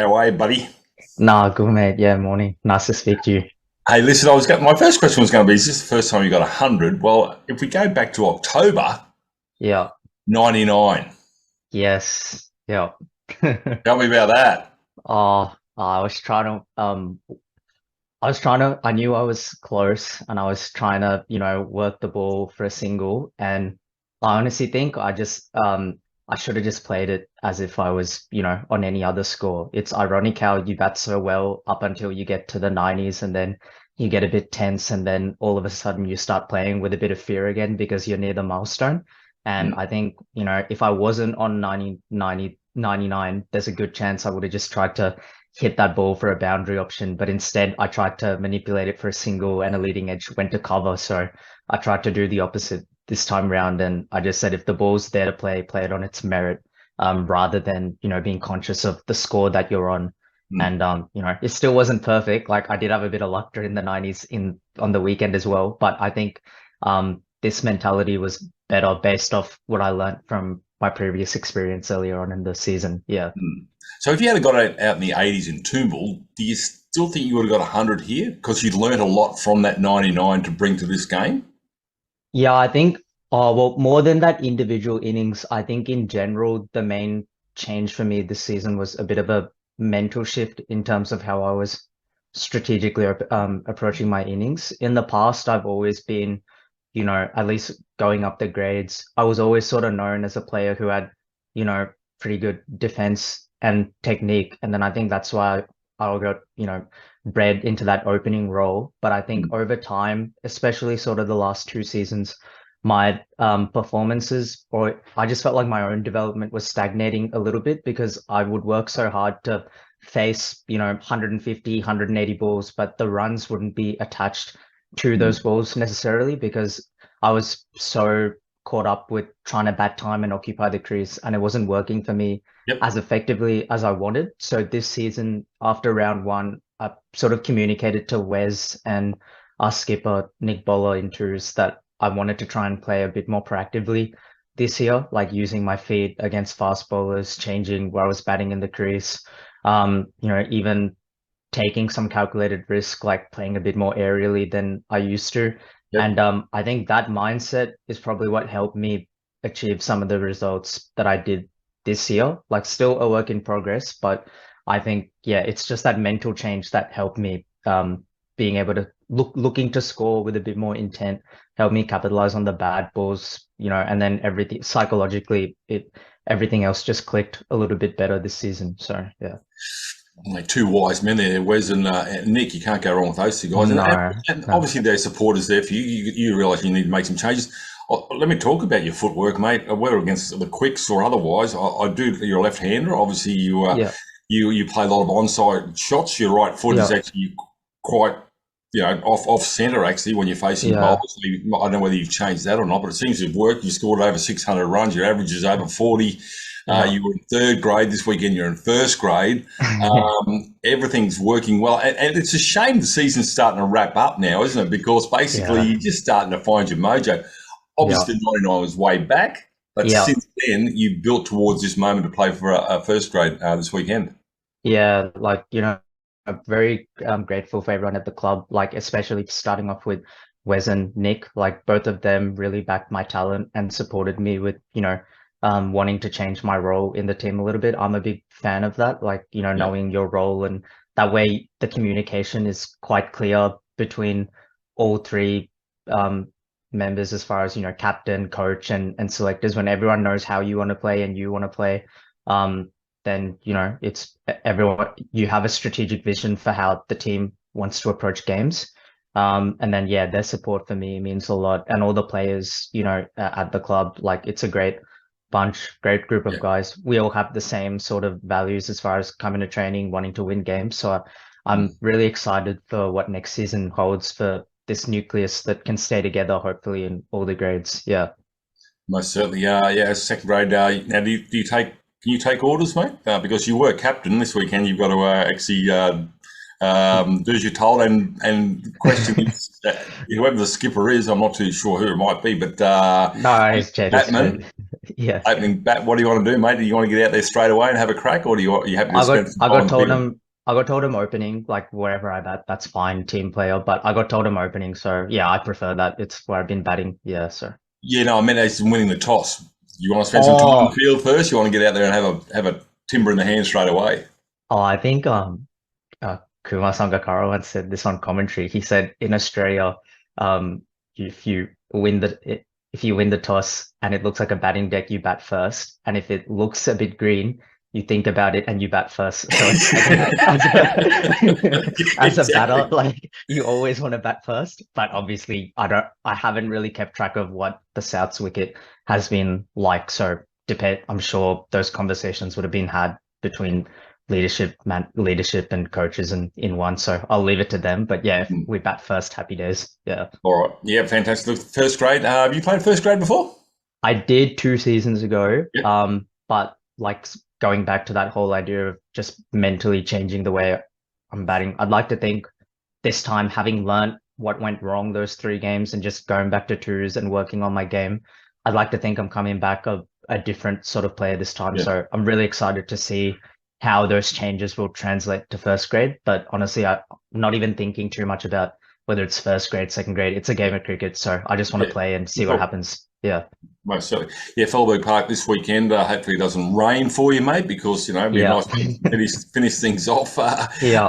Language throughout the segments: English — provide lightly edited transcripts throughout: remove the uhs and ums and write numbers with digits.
How are you, buddy? Nah, good mate. Yeah, morning. Nice to speak to you. Hey, listen, my first question was going to be: Is this the first time you got 100? Well, if we go back to October Yeah. '99, Yes. Yeah. tell me about that. I knew I was close and I was trying to, work the ball for a single. And I honestly think I should have just played it as if I was, on any other score. It's ironic how you bat so well up until you get to the 90s and then you get a bit tense and then all of a sudden you start playing with a bit of fear again because you're near the milestone. And Mm. I think, if I wasn't on 99, there's a good chance I would have just tried to hit that ball for a boundary option, but instead I tried to manipulate it for a single and a leading edge went to cover. So I tried to do the opposite this time round, and I just said if the ball's there to play, play it on its merit, rather than being conscious of the score that you're on. Mm. And it still wasn't perfect. Like I did have a bit of luck during the 90s in on the weekend as well, but I think this mentality was better based off what I learned from my previous experience earlier on in the season. Yeah. Mm. So, if you had got out in the '80s in Toombul, do you still think you would have got 100 here because you'd learned a lot from that '99 to bring to this game? Yeah, I think, well, more than that individual innings, I think in general, the main change for me this season was a bit of a mental shift in terms of how I was strategically approaching my innings. In the past, I've always been, at least going up the grades. I was always sort of known as a player who had, pretty good defense and technique. And then I think that's why I got, bred into that opening role. But I think Mm. over time, especially sort of the last two seasons, my performances, or I just felt like my own development was stagnating a little bit because I would work so hard to face, 150, 180 balls, but the runs wouldn't be attached to Mm. those balls necessarily because I was so caught up with trying to bat time and occupy the crease, and it wasn't working for me Yep. as effectively as I wanted. So this season, after round one, I sort of communicated to Wes and our skipper, Nick Boller in 2's, that I wanted to try and play a bit more proactively this year, like using my feet against fast bowlers, changing where I was batting in the crease, even taking some calculated risk, like playing a bit more aerially than I used to. Yep. And I think that mindset is probably what helped me achieve some of the results that I did this year. Like still a work in progress, but I think, yeah, it's just that mental change that helped me being able to looking to score with a bit more intent, help me capitalize on the bad balls, and then everything psychologically, everything else just clicked a little bit better this season. So yeah. Like two wise men there, Wes and Nick. You can't go wrong with those two guys. No, And no. obviously, their supporters there for you. You realise you need to make some changes. Let me talk about your footwork, mate. Whether against the quicks or otherwise, I do. You're a left-hander. Obviously, Yeah, you play a lot of onside shots. Your right foot is yeah, actually quite off centre actually when you're facing yeah, bowlers. I don't know whether you've changed that or not, but it seems to have worked. You scored over 600 runs. Your average is over 40. yeah. You were in third grade this weekend. You're in first grade. Everything's working well, and it's a shame the season's starting to wrap up now, isn't it? Because basically Yeah, you're just starting to find your mojo. yeah, Obviously, '99 was way back, but yeah, since then you've built towards this moment to play for a first grade this weekend. yeah. Like, I'm very grateful for everyone at the club, like especially starting off with Wes and Nick. Like both of them really backed my talent and supported me with, wanting to change my role in the team a little bit. I'm a big fan of that, like, Yeah. knowing your role, and that way the communication is quite clear between all three um members as far as, captain, coach, and selectors. When everyone knows how you want to play and you want to play, um, then it's everyone, you have a strategic vision for how the team wants to approach games. And then yeah, their support for me means a lot, and all the players, at the club, like it's a great bunch, great group of Yeah. guys. We all have the same sort of values as far as coming to training, wanting to win games. So I'm Mm. really excited for what next season holds for this nucleus that can stay together, hopefully in all the grades. Yeah. Most certainly. Yeah, second grade. Now, do you take? Can you take orders, mate? Because you were captain this weekend. You've got to actually do as you're told. And the question is, whoever the skipper is, I'm not too sure who it might be, but No, it's Jed, it's Batman, Jed. Yeah. opening bat. What do you want to do, mate? Do you want to get out there straight away and have a crack, or are you happy to I got spend some I time got in the told field? him I got told him opening, like wherever I bat, that's fine, team player. But I got told him opening, so yeah, I prefer that. It's where I've been batting. Yeah, so. Yeah, no, I meant as in winning the toss. You want to spend some time in the Oh, field first? You want to get out there and have a timber in the hand straight away? I think Kumar Sangakkara once said this on commentary. He said in Australia, um, if you win if you win the toss and it looks like a batting deck, you bat first, and if it looks a bit green, you think about it and you bat first. So it's like as as a batter, Exactly. like you always want to bat first. But obviously, I haven't really kept track of what the South's wicket has been like. So I'm sure those conversations would have been had between leadership and coaches in one. So I'll leave it to them. But yeah, if we bat first, happy days. Yeah. All right. Yeah, fantastic. Look, first grade. Have you played first grade before? I did 2 seasons ago. Yep. But like going back to that whole idea of just mentally changing the way I'm batting, I'd like to think this time, having learned what went wrong those 3 games and just going back to 2's and working on my game, I'd like to think I'm coming back a different sort of player this time. Yeah. So I'm really excited to see how those changes will translate to first grade. But honestly, I'm not even thinking too much about whether it's first grade, second grade. It's a game of cricket, so I just want to Yeah. play and see what Cool. happens. Yeah. Most certainly. Yeah, Fellberg Park this weekend. Hopefully it doesn't rain for you, mate, because, it'd be a Yeah. nice way to finish things off. Yeah.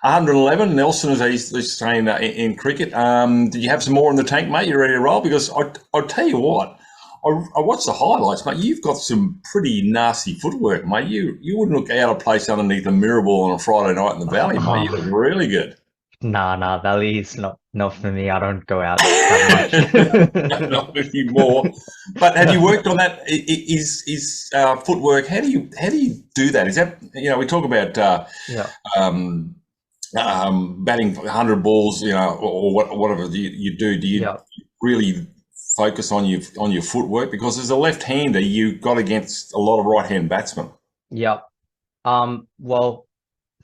111, Nelson, as he's saying in cricket. Do you have some more in the tank, mate? You ready to roll? Because I'll tell you what, I watched the highlights, mate. You've got some pretty nasty footwork, mate. You wouldn't look out of place underneath a mirror ball on a Friday night in the valley, mate. You look Oh, really good. nah, Valley is not for me. I don't go out that much. Not anymore. But have you worked on that? Is footwork? How do you do that? Is that we talk about Yeah. um, batting 100 balls, or whatever you do. Do you Yeah. really focus on your footwork? Because as a left-hander, you got against a lot of right-hand batsmen. Yeah. Well,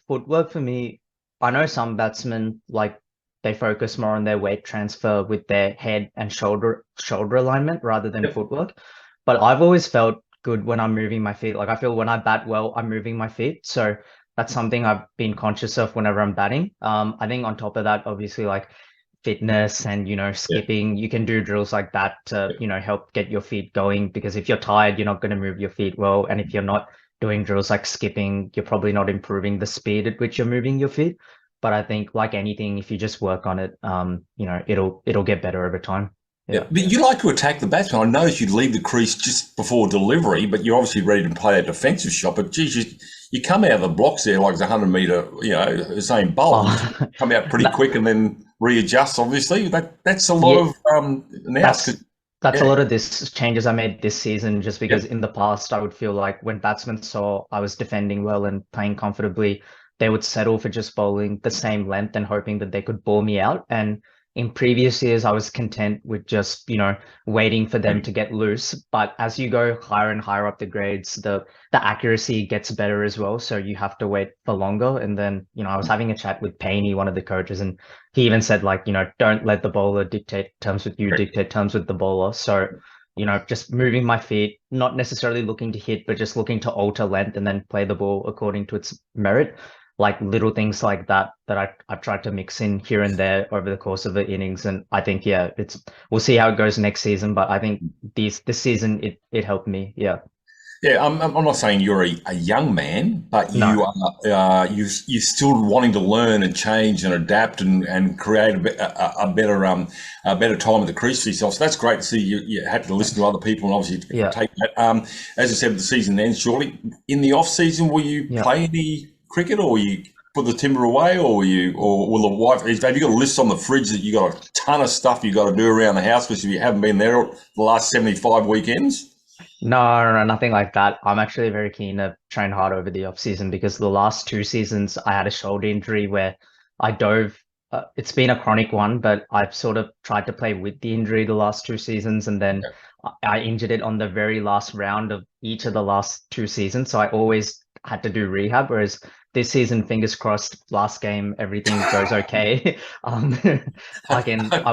footwork for me, I know some batsmen like they focus more on their weight transfer with their head and shoulder alignment rather than Yep. footwork. But I've always felt good when I'm moving my feet. Like I feel when I bat well, I'm moving my feet. So that's something I've been conscious of whenever I'm batting. I think on top of that, obviously like fitness and Yeah. skipping, you can do drills like that to help get your feet going, because if you're tired, you're not going to move your feet well, and if you're not doing drills like skipping, you're probably not improving the speed at which you're moving your feet. But I think like anything, if you just work on it, it'll get better over time. Yeah, Yeah. but you like to attack the batsman. I noticed you leave the crease just before delivery, but you're obviously ready to play a defensive shot. But geez, you come out of the blocks there like it's 100 metre, Usain Bolt. Oh, You come out pretty that, quick and then readjust. Obviously, that's a lot yeah, of now. that's that's a Yeah, lot of this changes I made this season, just yeah, because in the past I would feel like when batsmen saw I was defending well and playing comfortably, they would settle for just bowling the same length and hoping that they could ball me out. And in previous years, I was content with just, waiting for them to get loose. But as you go higher and higher up the grades, the accuracy gets better as well. So you have to wait for longer. And then, I was having a chat with Payne, one of the coaches, and he even said like, don't let the bowler dictate terms with you, correct. dictate terms with the bowler. So, just moving my feet, not necessarily looking to hit, but just looking to alter length and then play the ball according to its merit. Like little things like that I've tried to mix in here and there over the course of the innings. And I think, yeah, we'll see how it goes next season. But I think this season it helped me. Yeah. Yeah, I'm not saying you're a young man, but No. you are you're still wanting to learn and change and adapt and create a better time at the crease for yourself. So that's great to see. You had to listen to Thanks. other people and obviously Yeah. take that. As I said, the season ends shortly. In the off season, will you Yeah. play any cricket, or will you put the timber away, or will the wife? Have you got a list on the fridge that you got a ton of stuff you got to do around the house because you haven't been there the last 75 weekends? No, nothing like that. I'm actually very keen to train hard over the off season, because the last 2 seasons I had a shoulder injury where I dove. It's been a chronic one, but I've sort of tried to play with the injury the last 2 seasons, and then I injured it on the very last round of each of the last 2 seasons. So I always had to do rehab. Whereas this season, fingers crossed, last game, everything goes okay. I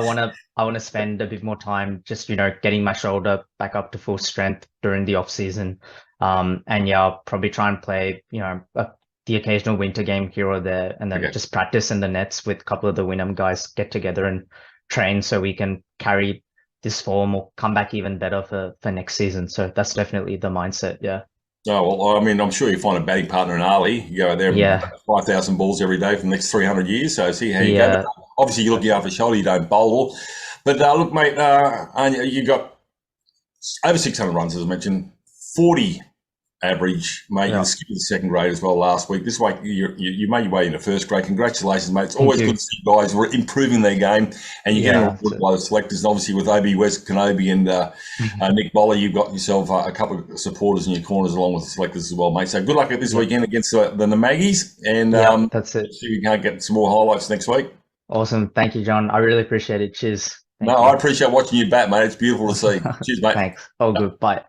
want to spend a bit more time just, getting my shoulder back up to full strength during the off season. And yeah, I'll probably try and play, the occasional winter game here or there, and then just practice in the nets with a couple of the Wynnum guys, get together and train so we can carry this form or come back even better for next season. So that's definitely the mindset. Yeah. Oh, well, I mean, I'm sure you find a batting partner in Ali. You go out there and Yeah. 5,000 balls every day for the next 300 years. So see how you go. Yeah. But obviously, you look after your shoulder, you don't bowl. But look, mate, Anya, you got over 600 runs, as I mentioned, 40 average, mate. Yeah. You skipped the second grade as well last week. This week, you made your way into first grade. Congratulations, mate. It's always good to see guys who are improving their game, and you're getting rewarded by the selectors. And obviously, with OB West Kenobi and Nick Boller, you've got yourself a couple of supporters in your corners along with the selectors as well, mate. So good luck at this weekend against the Maggies, and that's it. see if you can get some more highlights next week. Awesome. Thank you, John. I really appreciate it. Cheers. I appreciate watching you bat, mate. It's beautiful to see. Cheers, mate. Thanks. All good. Bye.